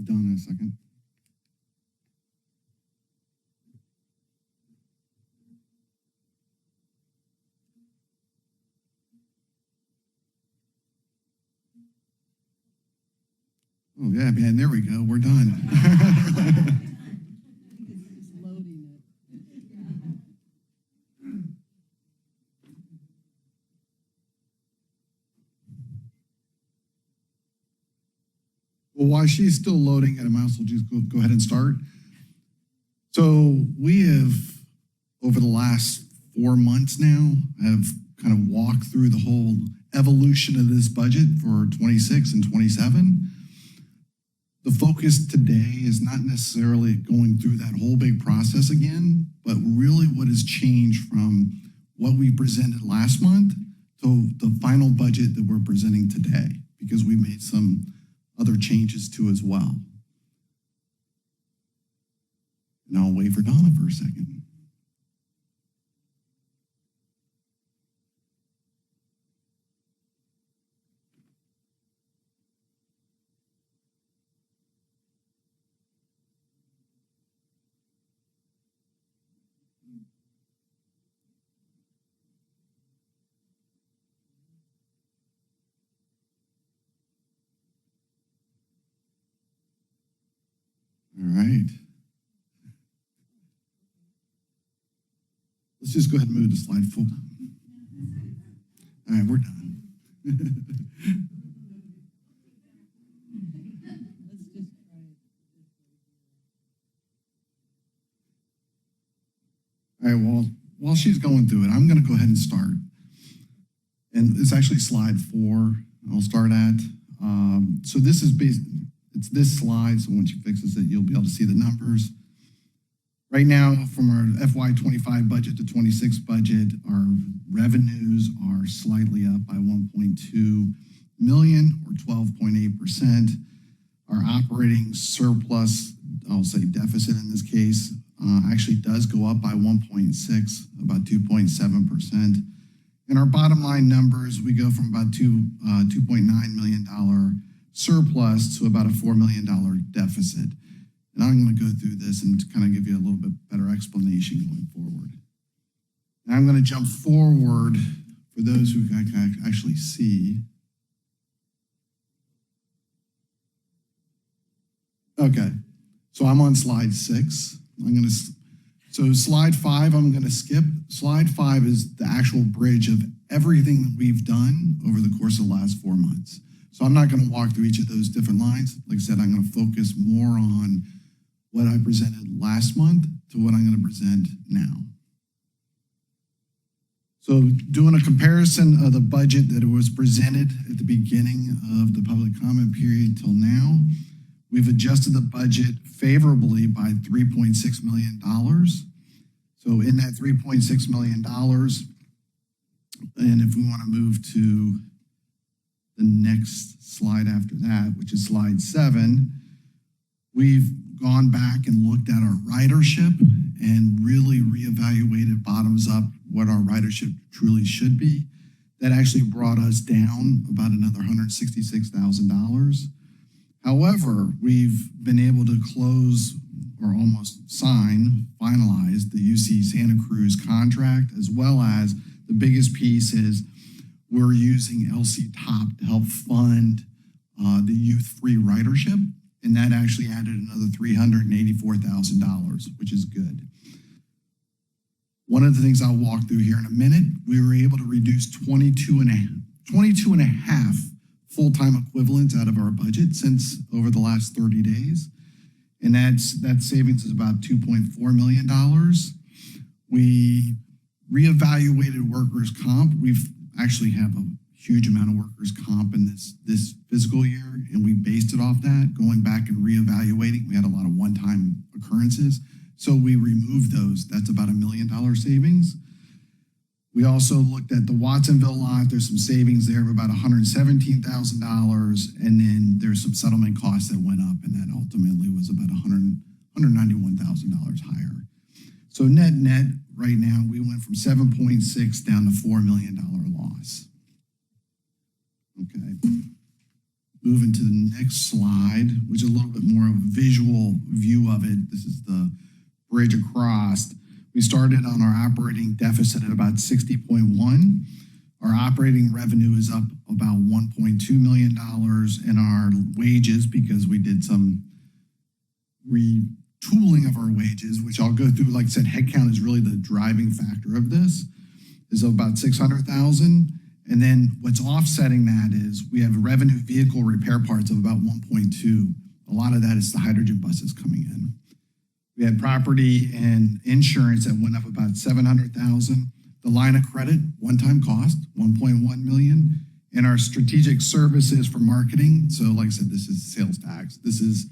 Give Donna a second. Oh, yeah, man, there we go. We're done. It's loading it. Well, while she's still loading it, I might as well just go ahead and start. So we have, over the last 4 months now, have kind of walked through the whole evolution of this budget for 26 and 27. The focus today is not necessarily going through that whole big process again, but really what has changed from what we presented last month to the final budget that we're presenting today, because we made some other changes too as well. And I'll wait for Donna for a second. All right. Let's just go ahead and move to slide 4. All right, we're done. Let's just try it. All right, well, while she's going through it, I'm going to go ahead and start. And it's actually slide 4 I'll start at. So this is it's this slide, so once she fixes it, you'll be able to see the numbers. Right now, from our FY25 budget to 26 budget, our revenues are slightly up by 1.2 million or 12.8%. Our operating surplus, I'll say deficit in this case, actually does go up by 1.6, about 2.7%. In our bottom line numbers, we go from about $2.9 million surplus to about a $4 million deficit. And I'm going to go through this and kind of give you a little bit better explanation going forward. And I'm going to jump forward for those who can actually see. Okay, so I'm on slide 6. So slide 5, I'm going to skip. Slide 5 is the actual bridge of everything that we've done over the course of the last 4 months. So I'm not going to walk through each of those different lines. Like I said, I'm going to focus more on what I presented last month to what I'm going to present now. So doing a comparison of the budget that was presented at the beginning of the public comment period till now, we've adjusted the budget favorably by $3.6 million. So in that $3.6 million, and if we want to move to the next slide after that, which is slide 7, we've gone back and looked at our ridership and really reevaluated bottoms up what our ridership truly should be. That actually brought us down about another $166,000. However, we've been able to close or almost finalize the UC Santa Cruz contract, as well as the biggest piece is we're using LC Top to help fund the youth-free ridership, and that actually added another $384,000, which is good. One of the things I'll walk through here in a minute, we were able to reduce 22 and a half full-time equivalents out of our budget since over the last 30 days. And that savings is about $2.4 million. We reevaluated workers' comp. We've actually have a huge amount of workers' comp in this fiscal year, and we based it off that, going back and reevaluating. We had a lot of one-time occurrences, so we removed those. That's about $1 million savings. We also looked at the Watsonville lot. There's some savings there of about $117,000, and then there's some settlement costs that went up, and that ultimately was about $191,000 higher. So net, right now, we went from 7.6 down to $4 million loss. Okay. Moving to the next slide, which is a little bit more of a visual view of it. This is the bridge across. We started on our operating deficit at about 60.1. Our operating revenue is up about $1.2 million, and our wages, because we did some retooling of our wages, which I'll go through. Like I said, headcount is really the driving factor of this, is about 600,000. And then what's offsetting that is we have revenue vehicle repair parts of about 1.2. A lot of that is the hydrogen buses coming in. We had property and insurance that went up about 700,000. The line of credit, one-time cost, 1.1 million. And our strategic services for marketing. So like I said, this is sales tax. This is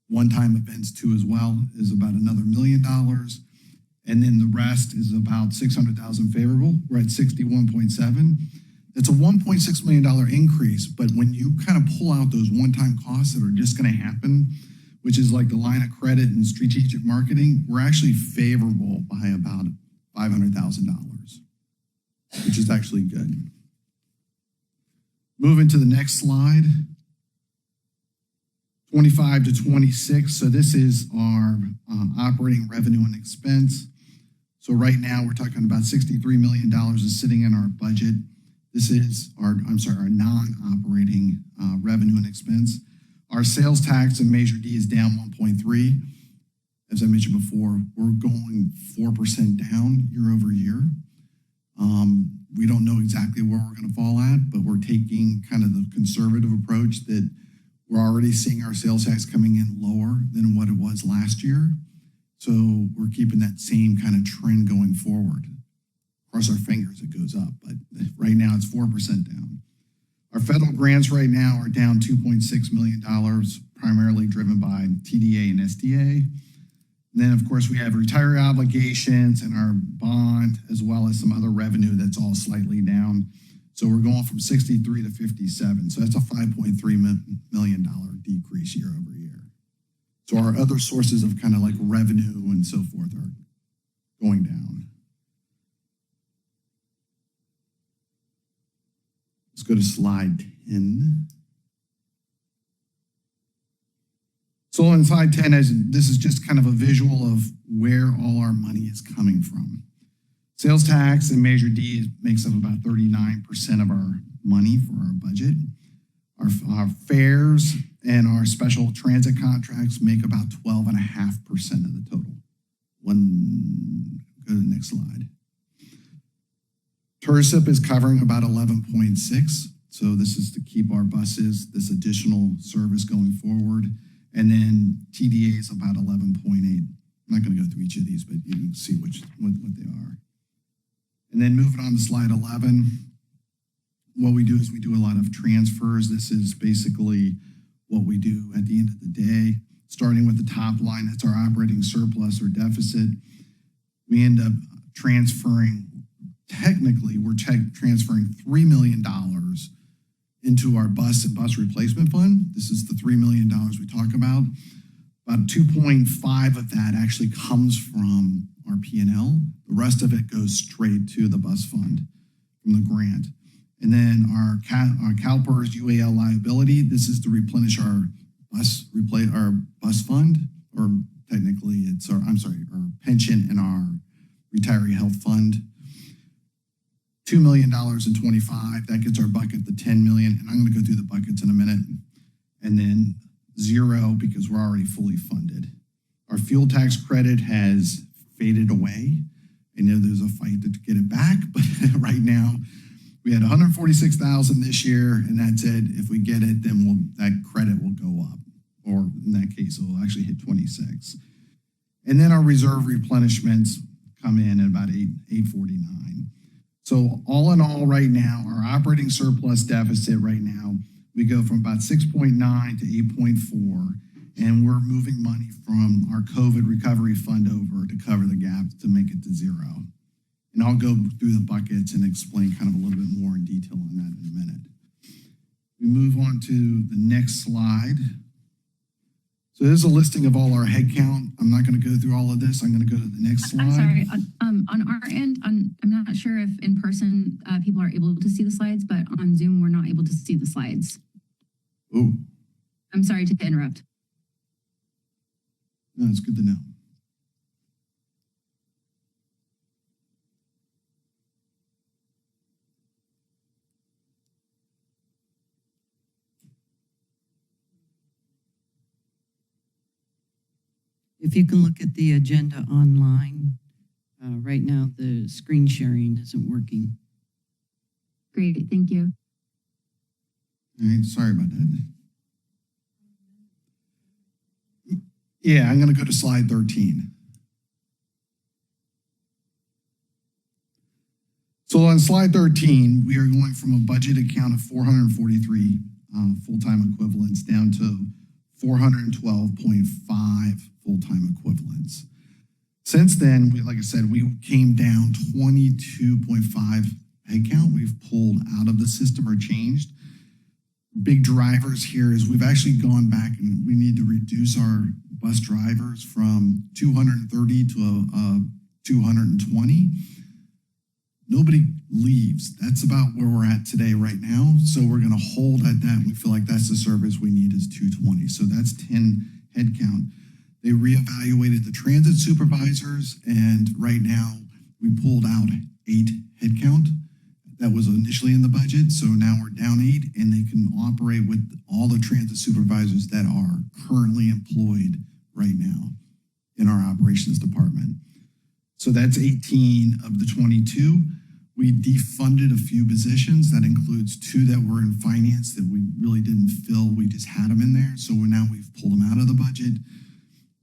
one-time events too as well, is about another $1 million. And then the rest is about 600,000 favorable. We're at 61.7. It's a $1.6 million increase, but when you kind of pull out those one-time costs that are just going to happen, which is like the line of credit and strategic marketing, we're actually favorable by about $500,000, which is actually good. Moving to the next slide, 25 to 26. So this is our operating revenue and expense. So right now we're talking about $63 million is sitting in our budget. This is our non-operating revenue and expense. Our sales tax and Measure D is down 1.3. As I mentioned before, we're going 4% down year over year. We don't know exactly where we're going to fall at, but we're taking kind of the conservative approach that we're already seeing our sales tax coming in lower than what it was last year. So we're keeping that same kind of trend going forward. Cross our fingers it goes up, but right now it's 4% down. Our federal grants right now are down $2.6 million, primarily driven by TDA and SDA. And then, of course, we have retiree obligations and our bond, as well as some other revenue that's all slightly down. So we're going from 63 to 57. So that's a $5.3 million decrease year over year. So our other sources of kind of like revenue and so forth are going down. Let's go to slide 10. So on slide 10, this is just kind of a visual of where all our money is coming from. Sales tax and Measure D makes up about 39% of our money for our budget. Our fares and our special transit contracts make about 12.5% of the total. Go to the next slide. TURSIP is covering about 11.6. So this is to keep our buses, this additional service going forward. And then TDA is about 11.8. I'm not going to go through each of these, but you can see what they are. And then moving on to slide 11, what we do is we do a lot of transfers. This is basically what we do at the end of the day. Starting with the top line, that's our operating surplus or deficit. We end up transferring, technically, we're transferring $3 million into our bus and bus replacement fund. This is the $3 million we talk about. About 2.5 of that actually comes from our P&L. The rest of it goes straight to the bus fund from the grant. And then our CalPERS UAL liability, this is to replenish our bus fund, or technically it's our pension and our retiree health fund. $2 million in 25, that gets our bucket to 10 million. And I'm going to go through the buckets in a minute. And then 0 because we're already fully funded. Our fuel tax credit has faded away. I know there's a fight to get it back, but right now we had 146,000 this year, and that's it. If we get it, then that credit will go up, or in that case, it will actually hit 26. And then our reserve replenishments come in at about 849. So all in all, right now, our operating surplus deficit right now, we go from about 6.9 to 8.4, and we're moving money from our COVID recovery fund over to cover the gap to make it to 0. And I'll go through the buckets and explain kind of a little bit more in detail on that in a minute. We move on to the next slide. So there's a listing of all our headcount. I'm not going to go through all of this. I'm going to go to the next slide. I'm sorry. On our end, I'm not sure if in person people are able to see the slides, but on Zoom we're not able to see the slides. Oh, I'm sorry to interrupt. no, it's good to know. If you can look at the agenda online, right now the screen sharing isn't working. Great, thank you. All right, sorry about that. Yeah, I'm going to go to slide 13. So on slide 13, we are going from a budget account of 443 full-time equivalents down to 412.5 full-time equivalents. Since then, like I said, we came down 22.5 headcount. We've pulled out of the system or changed. Big drivers here is we've actually gone back and we need to reduce our bus drivers from 230 to 220. Nobody leaves. That's about where we're at today right now. So we're going to hold at that. We feel like that's the service we need is 220. So that's 10 headcount. They reevaluated the transit supervisors, and right now we pulled out 8 headcount. That was initially in the budget, so now we're down 8, and they can operate with all the transit supervisors that are currently employed right now in our operations department. So that's 18 of the 22. We defunded a few positions. That includes 2 that were in finance that we really didn't fill. We just had them in there. So we've pulled them out of the budget.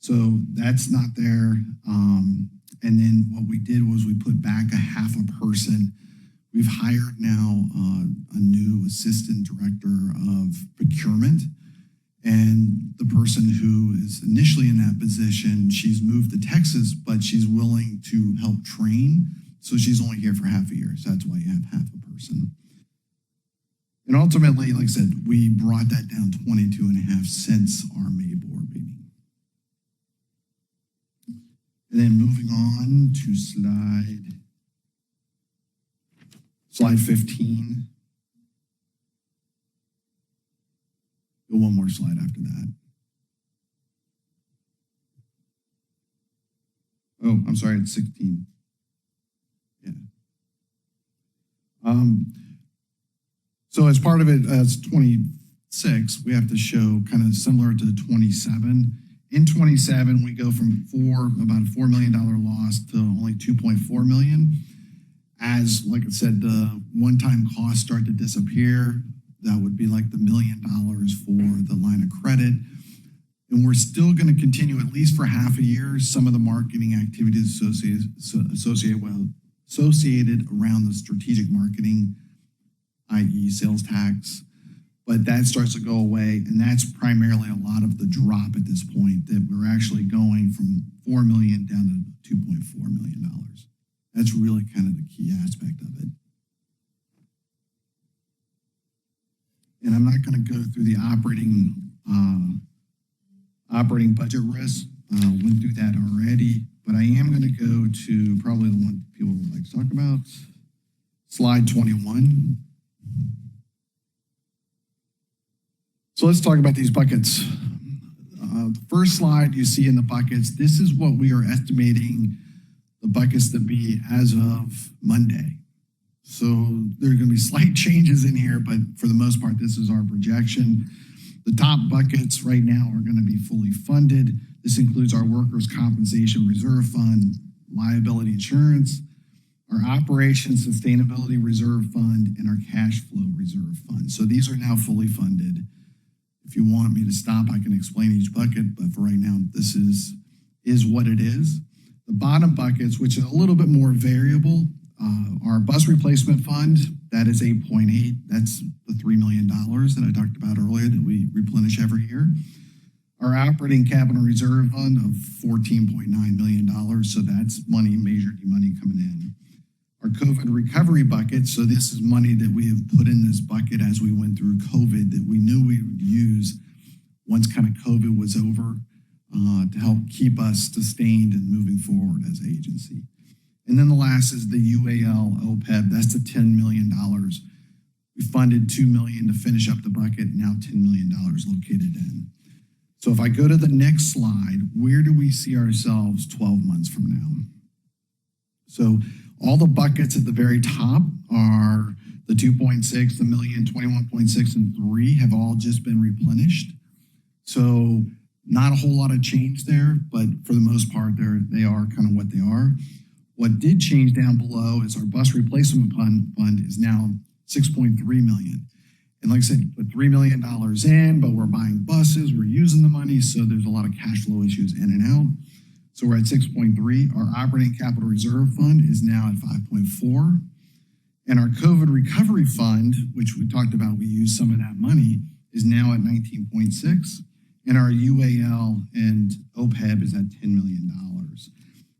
So that's not there. And then what we did was we put back a half a person. We've hired now a new assistant director of procurement. And the person who is initially in that position, she's moved to Texas, but she's willing to help train. So she's only here for half a year. So that's why you have half a person. And ultimately, like I said, we brought that down 22.5 since our May board meeting. And then moving on to slide 15. Go one more slide after that. Oh, I'm sorry, it's 16. Yeah. So as part of it, as 26, we have to show kind of similar to 27. In 27, we go from about a $4 million loss to only 2.4 million. As, like I said, the one-time costs start to disappear. That would be like the $1 million for the line of credit. And we're still going to continue, at least for half a year, some of the marketing activities associated around the strategic marketing, i.e. sales tax. But that starts to go away, and that's primarily a lot of the drop at this point, that we're actually going from 4 million down to $2.4 million. That's really kind of the key aspect of it. And I'm not going to go through the operating budget risks. Went through that already, but I am going to go to probably the one people would like to talk about, slide 21. So let's talk about these buckets. The first slide you see in the buckets, this is what we are estimating the buckets to be as of Monday. So there are going to be slight changes in here, but for the most part, this is our projection. The top buckets right now are going to be fully funded. This includes our workers' compensation reserve fund, liability insurance, our operations sustainability reserve fund, and our cash flow reserve fund. So these are now fully funded. If you want me to stop, I can explain each bucket, but for right now, this is what it is. The bottom buckets, which are a little bit more variable, our bus replacement fund, that is 8.8. That's the $3 million that I talked about earlier that we replenish every year. Our operating capital reserve fund of $14.9 million. So that's major money coming in. Our COVID recovery bucket. So this is money that we have put in this bucket as we went through COVID that we knew we would use once kind of COVID was over to help keep us sustained and moving forward as an agency. And then the last is the UAL OPEB. That's the $10 million. We funded $2 million to finish up the bucket, now $10 million located in. So if I go to the next slide, where do we see ourselves 12 months from now? So all the buckets at the very top are the 2.6, the million, 21.6, and 3 have all just been replenished. So not a whole lot of change there, but for the most part, they are kind of what they are. What did change down below is our bus replacement fund is now 6.3 million. And like I said, put $3 million in, but we're buying buses, we're using the money, so there's a lot of cash flow issues in and out. So we're at 6.3. Our operating capital reserve fund is now at 5.4. And our COVID recovery fund, which we talked about, we used some of that money, is now at 19.6. And our UAL and OPEB is at $10 million.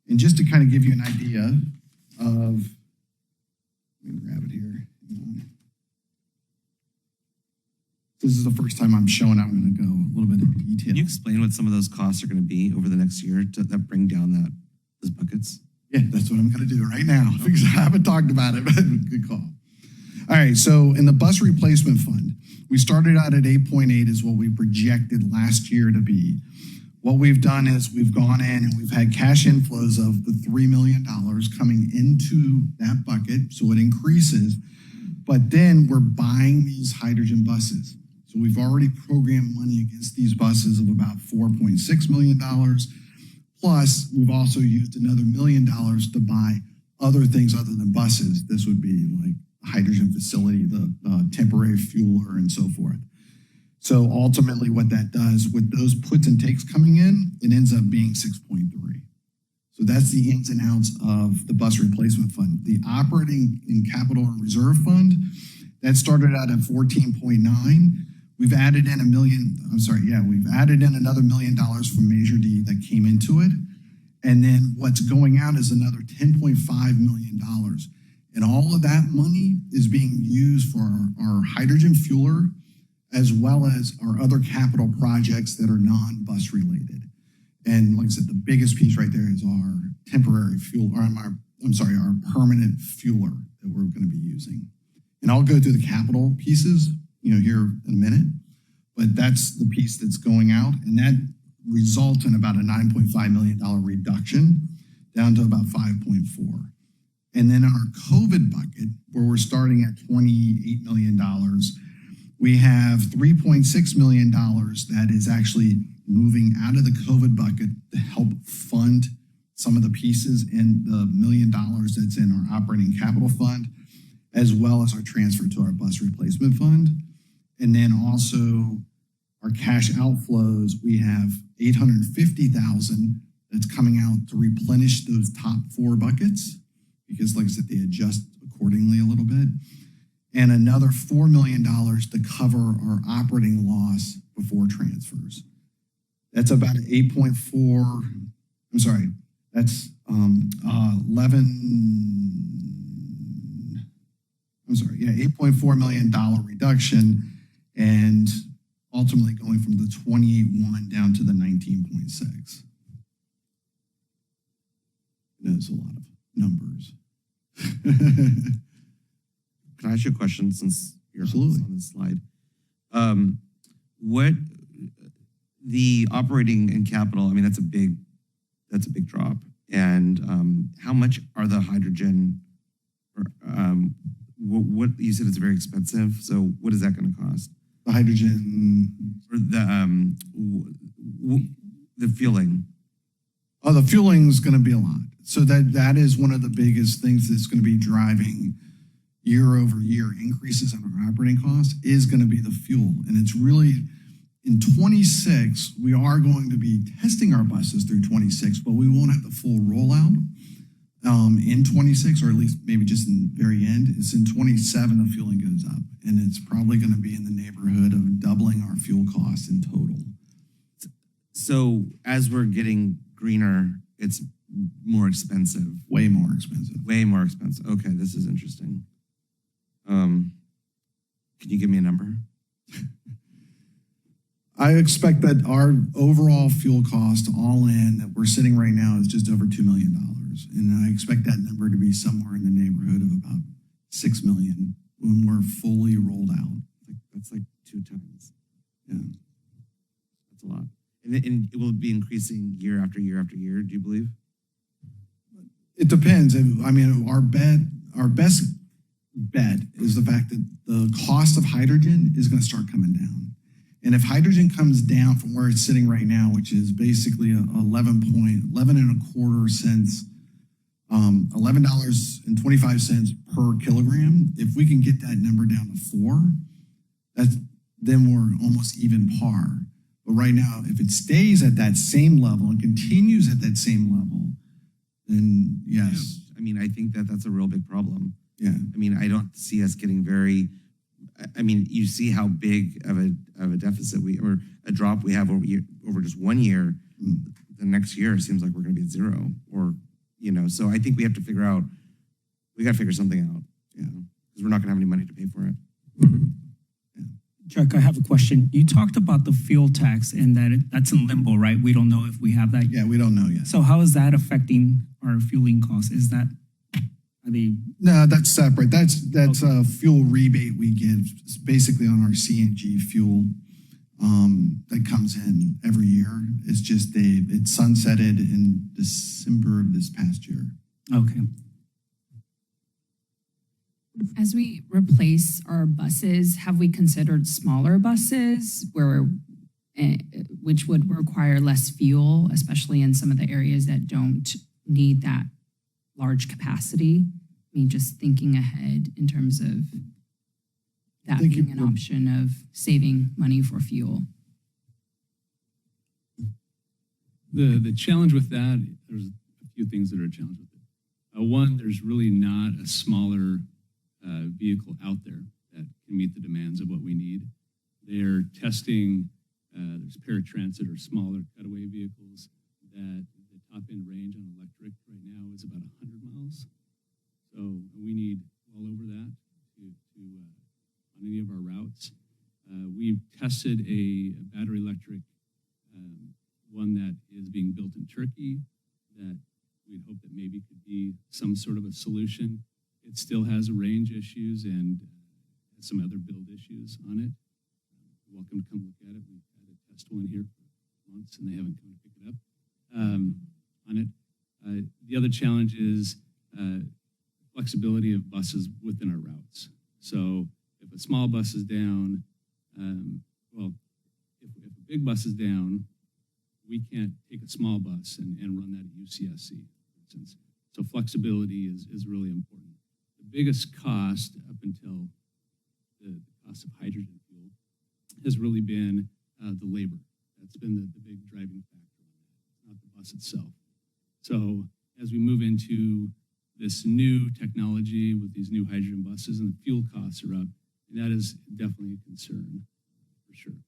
And just to kind of give you an idea of, let me grab it here. This is the first time I'm showing. I'm going to go a little bit into detail. Can you explain what some of those costs are going to be over the next year that bring down those buckets? Yeah, that's what I'm going to do right now because I haven't talked about it, but good call. All right, so in the bus replacement fund, we started out at 8.8 is what we projected last year to be. What we've done is we've gone in and we've had cash inflows of the $3 million coming into that bucket, so it increases. But then we're buying these hydrogen buses. So we've already programmed money against these buses of about $4.6 million. Plus, we've also used another $1 million to buy other things other than buses. This would be like a hydrogen facility, the temporary fueler, and so forth. So ultimately what that does with those puts and takes coming in, it ends up being 6.3. So that's the ins and outs of the bus replacement fund. The operating and capital and reserve fund, that started out at 14.9. We've added in we've added in another $1 million from Measure D that came into it. And then what's going out is another $10.5 million. And all of that money is being used for our hydrogen fueler, as well as our other capital projects that are non-bus related. And like I said, the biggest piece right there is our temporary fuel, or our permanent fueler that we're going to be using. And I'll go through the capital pieces, here in a minute, but that's the piece that's going out, and that results in about a $9.5 million reduction down to about 5.4. And then our COVID bucket, where we're starting at $28 million, we have $3.6 million that is actually moving out of the COVID bucket to help fund some of the pieces in the $1 million that's in our operating capital fund, as well as our transfer to our bus replacement fund. And then also our cash outflows, we have $850,000 that's coming out to replenish those top 4 buckets, because like I said, they adjust accordingly a little bit. And another $4 million to cover our operating loss before transfers. That's about an 8.4, that's $8.4 million reduction, and ultimately going from the 28.1 down to the 19.6. That's a lot of numbers. Can I ask you a question since you're Absolutely on this slide? What the operating and capital, I mean, that's a big drop. And how much are the hydrogen, what you said it's very expensive. So what is that going to cost? The hydrogen. Or the fueling. Oh, the fueling is going to be a lot. So that is one of the biggest things that's going to be driving year over year increases in our operating costs is going to be the fuel. And it's really, in 26, we are going to be testing our buses through 26, but we won't have the full rollout in 26, or at least maybe just in the very end. It's in 27, the fueling goes up, and it's probably going to be in the neighborhood of doubling our fuel costs in total. So as we're getting greener, it's more expensive. Way more expensive. Way more expensive. Okay, this is interesting. Can you give me a number? I expect that our overall fuel cost all in that we're sitting right now is just over $2 million. And I expect that number to be somewhere in the neighborhood of about $6 million when we're fully rolled out. That's like 2 times. Yeah. That's a lot. And it will be increasing year after year after year, do you believe? It depends. I mean, our best bet is the fact that the cost of hydrogen is going to start coming down. And if hydrogen comes down from where it's sitting right now, which is basically 11 and a quarter cents, $11.25 per kilogram, if we can get that number down to 4, then we're almost even par. But right now, if it stays at that same level and continues at that same level, then yes. Yeah. I mean, I think that's a real big problem. Yeah. I mean, I don't see us getting I mean, you see how big of a deficit or a drop we have over just 1 year. The next year it seems like we're going to be at 0, or so I think we got to figure something out, because we're not going to have any money to pay for it. Chuck, I have a question. You talked about the fuel tax and that's in limbo, right? We don't know if we have that. Yeah, we don't know yet. So how is that affecting our fueling costs? No, that's separate. That's a fuel rebate we give basically on our CNG fuel that comes in every year. It's just it sunsetted in December of this past year. Okay. As we replace our buses, have we considered smaller buses which would require less fuel, especially in some of the areas that don't need that large capacity? I mean, just thinking ahead in terms of that being an option of saving money for fuel. The challenge with that, there's a few things that are a challenge with it. One, there's really not a smaller vehicle out there that can meet the demands of what we need. They're testing, there's paratransit or smaller cutaway vehicles that the top end range on electric right now is about 100 miles. So we need well over that to on any of our routes. We've tested a battery electric one that is being built in Turkey that we'd hope that maybe could be some sort of a solution. It still has range issues and has some other build issues on it. Welcome to come look at it. We've had a test one here for months and they haven't come to pick it up on it. The other challenge is flexibility of buses within our routes. So if a small bus is down, if a big bus is down, we can't take a small bus and run that at UCSC, for instance. So flexibility is really important. The biggest cost up until the cost of hydrogen fuel has really been the labor. That's been the big driving factor on that, not the bus itself. So as we move into this new technology with these new hydrogen buses and the fuel costs are up, and that is definitely a concern for sure.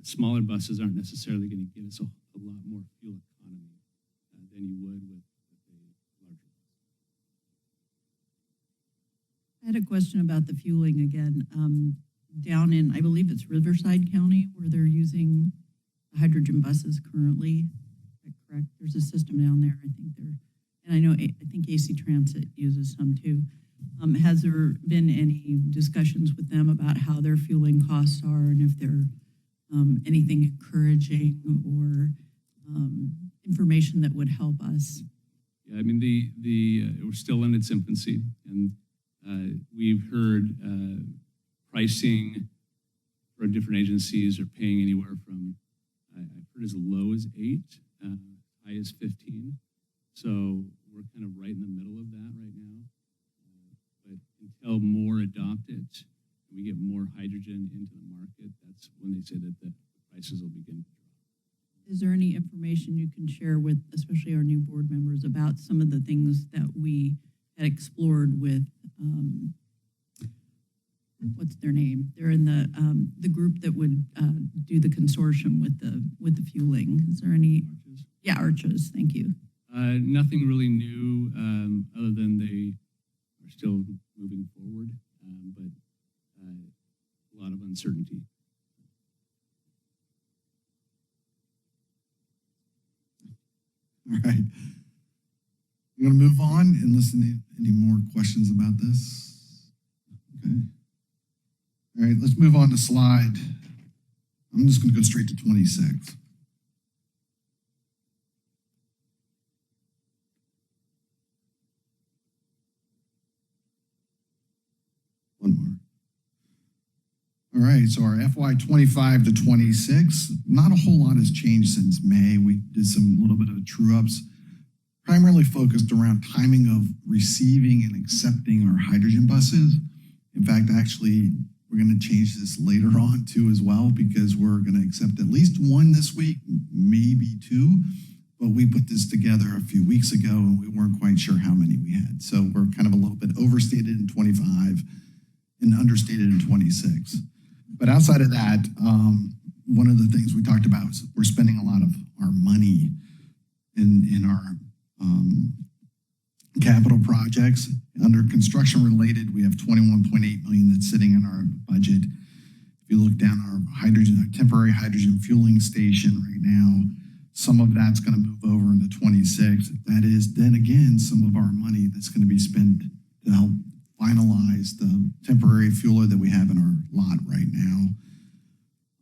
Smaller buses aren't necessarily going to get us a lot more fuel economy than you would with a larger bus. I had a question about the fueling again. Down in, I believe it's Riverside County, where they're using hydrogen buses currently. Is that correct? There's a system down there. And I think AC Transit uses some too. Has there been any discussions with them about how their fueling costs are and if they're anything encouraging or information that would help us? Yeah, I mean, we're still in its infancy, and we've heard pricing for different agencies are paying anywhere from, I've heard as low as 8, high as 15. So we're kind of right in the middle of that right now. But until more adopt it, we get more hydrogen into the market, that's when they say that the prices will begin to drop. Is there any information you can share with, especially our new board members, about some of the things that we had explored with, what's their name? They're in the group that would do the consortium with the fueling. Is there any? Arches? Yeah, Arches. Thank you. Nothing really new, other than they are still moving forward, but a lot of uncertainty. All right. I'm going to move on and listen to any more questions about this. Okay. All right, let's move on to slide. I'm just gonna go straight to 26. One more. All right, so our FY25 to 26, not a whole lot has changed since May. We did some little bit of true ups, primarily focused around timing of receiving and accepting our hydrogen buses. In fact, actually, we're going to change this later on too as well, because we're going to accept at least one this week, maybe two. But we put this together a few weeks ago and we weren't quite sure how many we had. So we're kind of a little bit overstated in 25 and understated in 26. But outside of that, one of the things we talked about is we're spending a lot of our money in our capital projects. Under construction related, we have 21.8 million that's sitting in our budget. If you look down our temporary hydrogen fueling station right now, some of that's going to move over into 26. That is then again some of our money that's going to be spent to help finalize the temporary fueler that we have in our lot right now.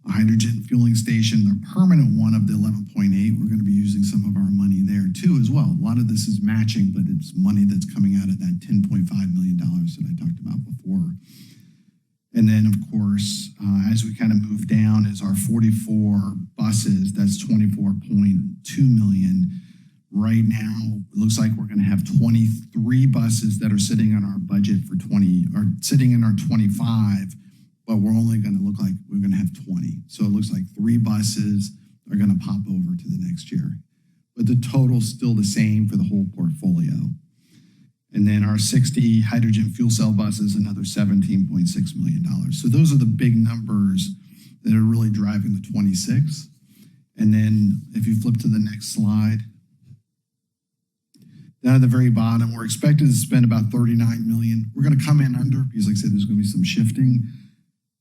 A hydrogen fueling station, the permanent one of the 11.8, we're going to be using some of our money there too as well. A lot of this is matching, but it's money that's coming out of that $10.5 million that I talked about before. And then, of course, as we kind of move down is our 44 buses, that's 24.2 million. Right now, it looks like we're going to have 23 buses that are sitting on our budget for sitting in our 25, but we're only going to look like we're going to have 20. So it looks like 3 buses are going to pop over to the next year. But the total's still the same for the whole portfolio. And then our 60 hydrogen fuel cell buses, another $17.6 million. So those are the big numbers that are really driving the 26. And then if you flip to the next slide, down at the very bottom, we're expected to spend about 39 million. We're going to come in under, because like I said, there's going to be some shifting.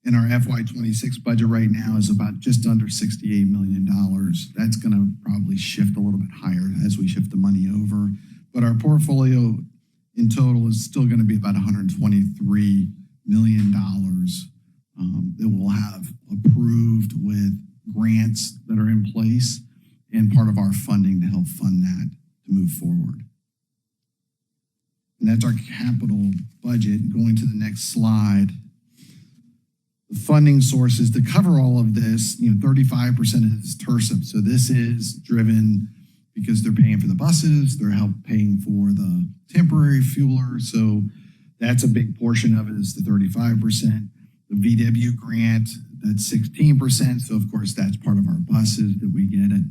And our FY26 budget right now is about just under $68 million. That's going to probably shift a little bit higher as we shift the money over. But our portfolio in total is still going to be about $123 million that we'll have approved with grants that are in place and part of our funding to help fund that to move forward. And that's our capital budget. Going to the next slide. The funding sources to cover all of this, 35% is TERSIP. So this is driven because they're paying for the buses, they're paying for the temporary fueler. So that's a big portion of it is the 35%. The VW grant, that's 16%. So of course, that's part of our buses that we get at,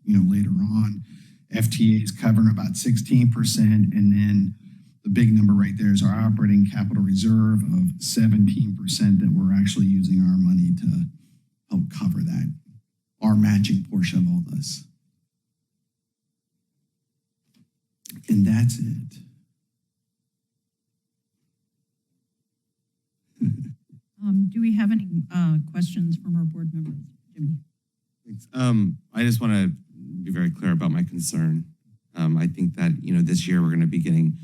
later on. FTA is covering about 16%. And then the big number right there is our operating capital reserve of 17% that we're actually using our money to help cover that, our matching portion of all this. And that's it. Do we have any questions from our board members? Jimmy? Thanks. I just want to be very clear about my concern. I think that, this year we're going to be getting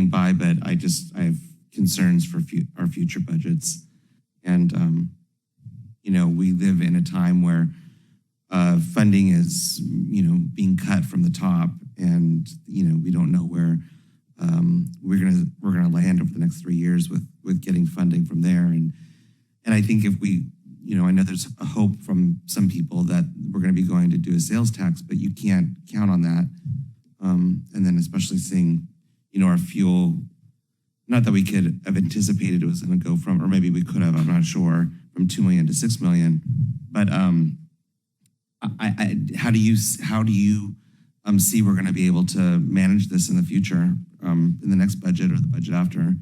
by, but I have concerns for our future budgets. And, we live in a time where funding is, being cut from the top, and, we don't know where we're gonna land over the next 3 years with getting funding from there. And I think if we, I know there's a hope from some people that we're going to be going to do a sales tax, but you can't count on that. And then especially seeing, our fuel, not that we could have anticipated it was going to go from, or maybe we could have, I'm not sure, from 2 million to 6 million. But how do you see we're going to be able to manage this in the future, in the next budget or the budget after?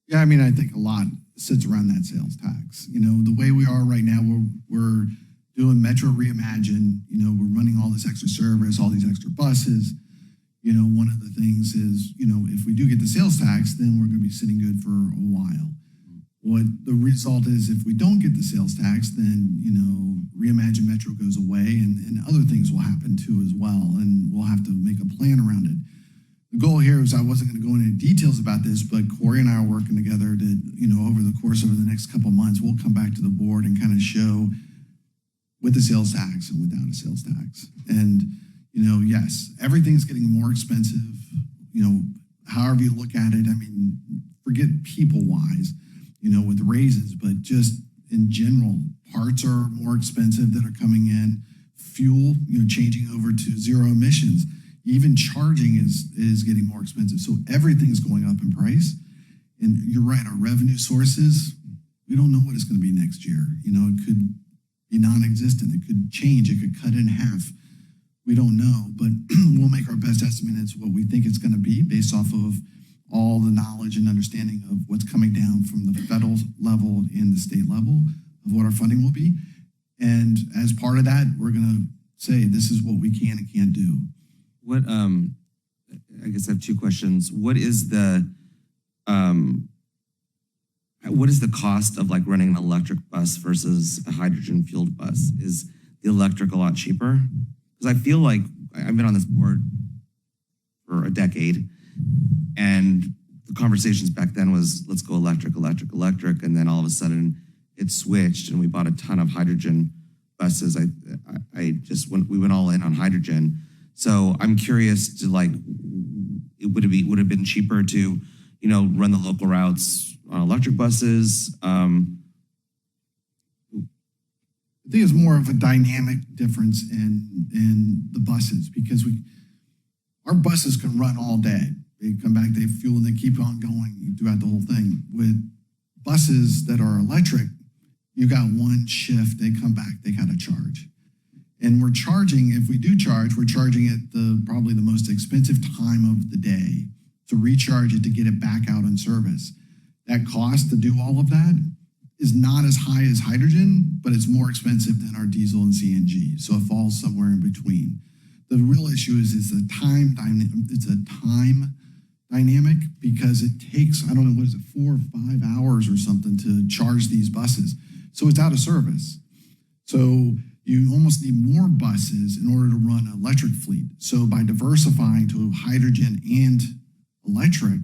Yeah, I think a lot sits around that sales tax. The way we are right now, we're doing Metro Reimagine. We're running all this extra service, all these extra buses. One of the things is, if we do get the sales tax, then we're going to be sitting good for a while. What the result is, if we don't get the sales tax, then, Reimagine Metro goes away and other things will happen too as well. And we'll have to make a plan around it. the goal here was I wasn't going to go into details about this, but Corey and I are working together to, over the course of the next couple of months, we'll come back to the board and kind of show with the sales tax and without a sales tax. And, yes, everything's getting more expensive, however you look at it. I mean, forget people-wise, with raises, but just in general, parts are more expensive that are coming in, fuel, changing over to zero emissions. Even charging is getting more expensive. So everything's going up in price. And you're right, our revenue sources, we don't know what it's going to be next year. It could be non-existent. It could change. It could cut in half. We don't know, but we'll make our best estimate as what we think it's going to be based off of all the knowledge and understanding of what's coming down from the federal level and the state level of what our funding will be. And as part of that, we're going to say, this is what we can and can't do. What, I guess I have two questions. What is the cost of like running an electric bus versus a hydrogen fueled bus? Is the electric a lot cheaper? Because I feel like I've been on this board for a decade, and the conversations back then was, let's go electric. And then all of a sudden it switched and we bought a ton of hydrogen buses. We went all in on hydrogen. So I'm curious to would it have been cheaper to, run the local routes on electric buses? I think it's more of a dynamic difference in the buses because our buses can run all day. They come back, they fuel, and they keep on going throughout the whole thing. With buses that are electric, you got one shift, they come back, they got to charge. And we're charging, if we do charge, we're charging at probably the most expensive time of the day to recharge it to get it back out in service. That cost to do all of that is not as high as hydrogen, but it's more expensive than our diesel and CNG. So it falls somewhere in between. The real issue is a time dynamic because it takes, 4 or 5 hours or something to charge these buses. So it's out of service. So you almost need more buses in order to run an electric fleet. So by diversifying to hydrogen and electric,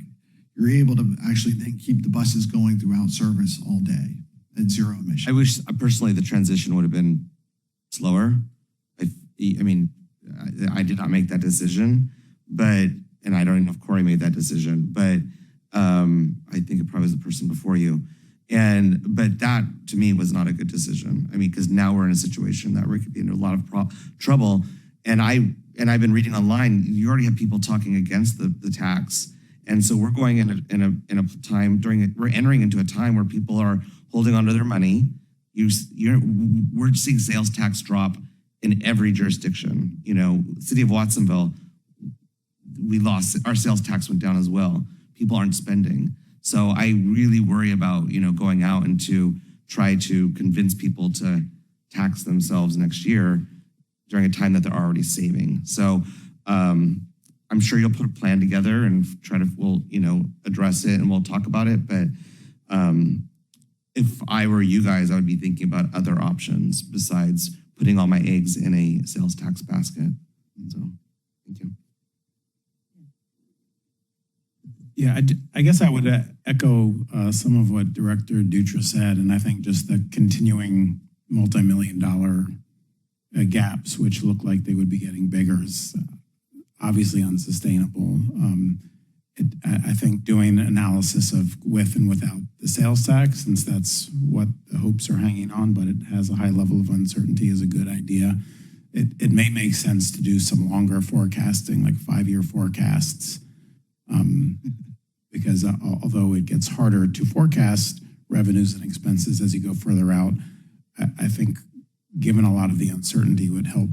you're able to actually then keep the buses going throughout service all day at zero emission. I wish personally the transition would have been slower. I did not make that decision, and I don't even know if Corey made that decision, but I think it probably was the person before you. But that to me was not a good decision. Because now we're in a situation that we could be in a lot of trouble. And I've been reading online, you already have people talking against the tax. And so we're going in a time we're entering into a time where people are holding onto their money. We're seeing sales tax drop in every jurisdiction. City of Watsonville, we lost, our sales tax went down as well. People aren't spending. So I really worry about, going out and to try to convince people to tax themselves next year during a time that they're already saving. So I'm sure you'll put a plan together and we'll address it and we'll talk about it. But if I were you guys, I would be thinking about other options besides putting all my eggs in a sales tax basket. So, thank you. Yeah, I guess I would echo some of what Director Dutra said, and I think just the continuing multi-million-dollar gaps, which look like they would be getting bigger, is obviously unsustainable. I think doing analysis of with and without the sales tax, since that's what the hopes are hanging on, but it has a high level of uncertainty, is a good idea. It may make sense to do some longer forecasting, like 5-year forecasts, because although it gets harder to forecast revenues and expenses as you go further out, I think given a lot of the uncertainty would help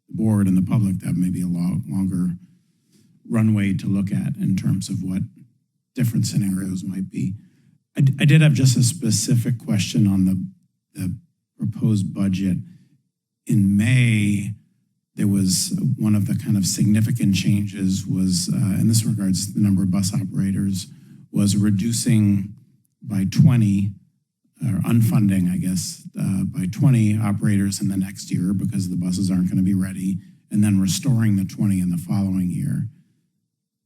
the board and the public to have maybe a longer runway to look at in terms of what different scenarios might be. I did have just a specific question on the proposed budget. In May, there was one of the kind of significant changes was, in this regards, the number of bus operators was reducing by 20, or unfunding, I guess, by 20 operators in the next year because the buses aren't going to be ready, and then restoring the 20 in the following year.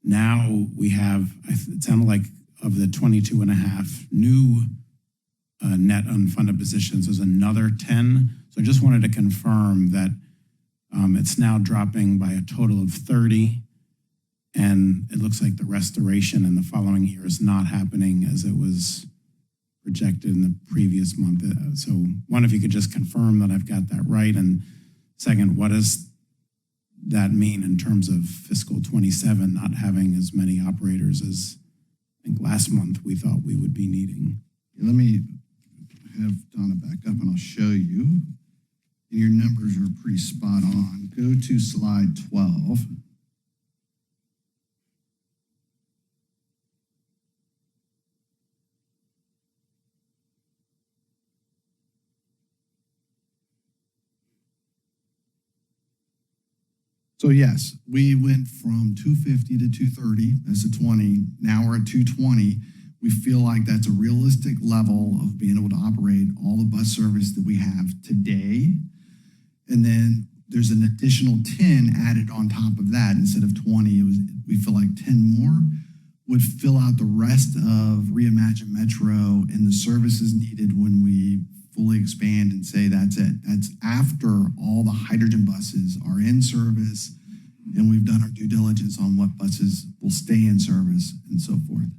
Now we have, it sounded like of the 22 and a half new net unfunded positions, there's another 10. So I just wanted to confirm that it's now dropping by a total of 30. And it looks like the restoration in the following year is not happening as it was projected in the previous month. So one, if you could just confirm that I've got that right. And second, what does that mean in terms of fiscal 27 not having as many operators as I think last month we thought we would be needing? Let me have Donna back up and I'll show you. Your numbers are pretty spot on. Go to slide 12. So yes, we went from 250 to 230, that's a 20. Now we're at 220. We feel like that's a realistic level of being able to operate all the bus service that we have today. And then there's an additional 10 added on top of that. Instead of 20, we feel like 10 more would fill out the rest of Reimagine Metro and the services needed when we fully expand and say that's it. That's after all the hydrogen buses are in service and we've done our due diligence on what buses will stay in service and so forth.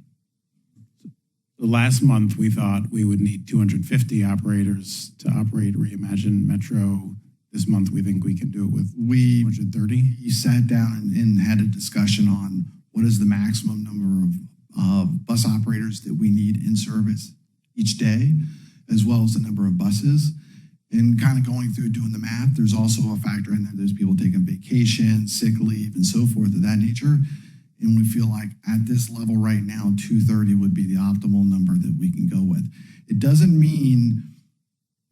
Last month, we thought we would need 250 operators to operate Reimagine Metro. This month, we think we can do it with 230. We sat down and had a discussion on what is the maximum number of bus operators that we need in service each day, as well as the number of buses. And kind of going through doing the math, there's also a factor in there. There's people taking vacation, sick leave, and so forth of that nature. And we feel like at this level right now, 230 would be the optimal number that we can go with. It doesn't mean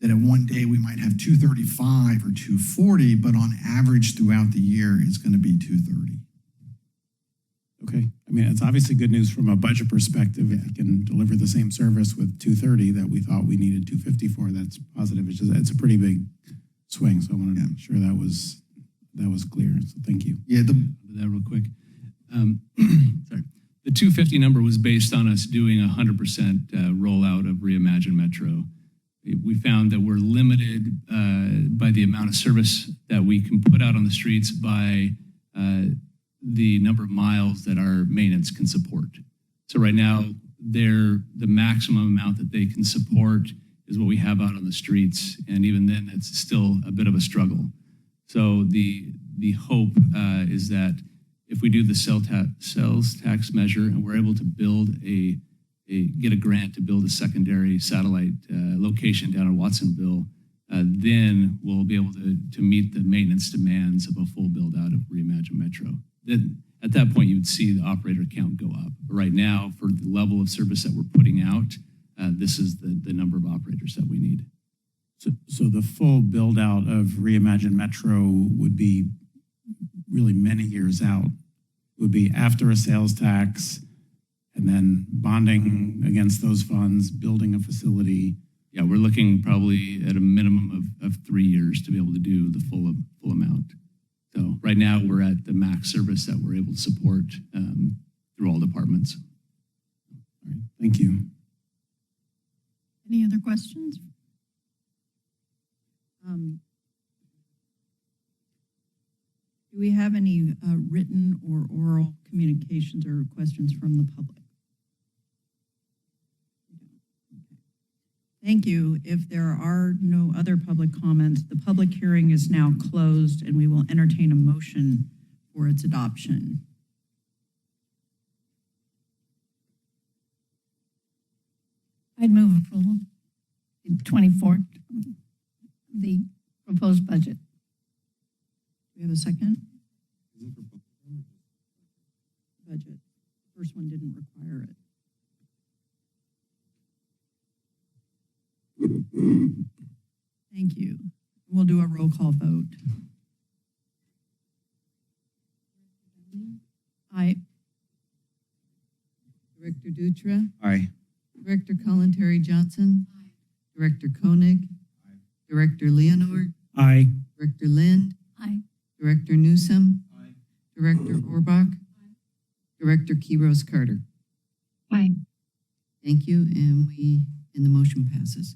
that in one day we might have 235 or 240, but on average throughout the year, it's going to be 230. Okay. I mean, it's obviously good news from a budget perspective. If you can deliver the same service with 230 that we thought we needed 250 for, that's positive. It's just, it's a pretty big swing. So I wanted to make sure that was clear. So thank you. Yeah, Do that real quick. Sorry. The 250 number was based on us doing 100% rollout of Reimagine Metro. We found that we're limited by the amount of service that we can put out on the streets by the number of miles that our maintenance can support. So right now, the maximum amount that they can support is what we have out on the streets, and even then, it's still a bit of a struggle. So the hope is that if we do the sales tax measure and we're able to build get a grant to build a secondary satellite location down in Watsonville, then we'll be able to meet the maintenance demands of a full build out of Reimagine Metro. Then at that point, you would see the operator count go up. But right now, for the level of service that we're putting out, this is the number of operators that we need. So the full build out of Reimagine Metro would be really many years out. It would be after a sales tax and then bonding against those funds, building a facility. Yeah, we're looking probably at a minimum of 3 years to be able to do the full amount. So right now we're at the max service that we're able to support through all departments. All right, thank you. Any other questions? Do we have any written or oral communications or questions from the public? Thank you. If there are no other public comments, the public hearing is now closed and we will entertain a motion for its adoption. I'd move approval. 24, the proposed budget. Do we have a second? Budget. First one didn't require it. Thank you. We'll do a roll call vote. Aye. Director Dutra, Aye. Director Colin Johnson, Director Koenig, Director Leonard, Aye. Director Lind, Aye. Director Newsom, Director Orbach, Director Quiros Carter. Aye. Thank you, and the motion passes.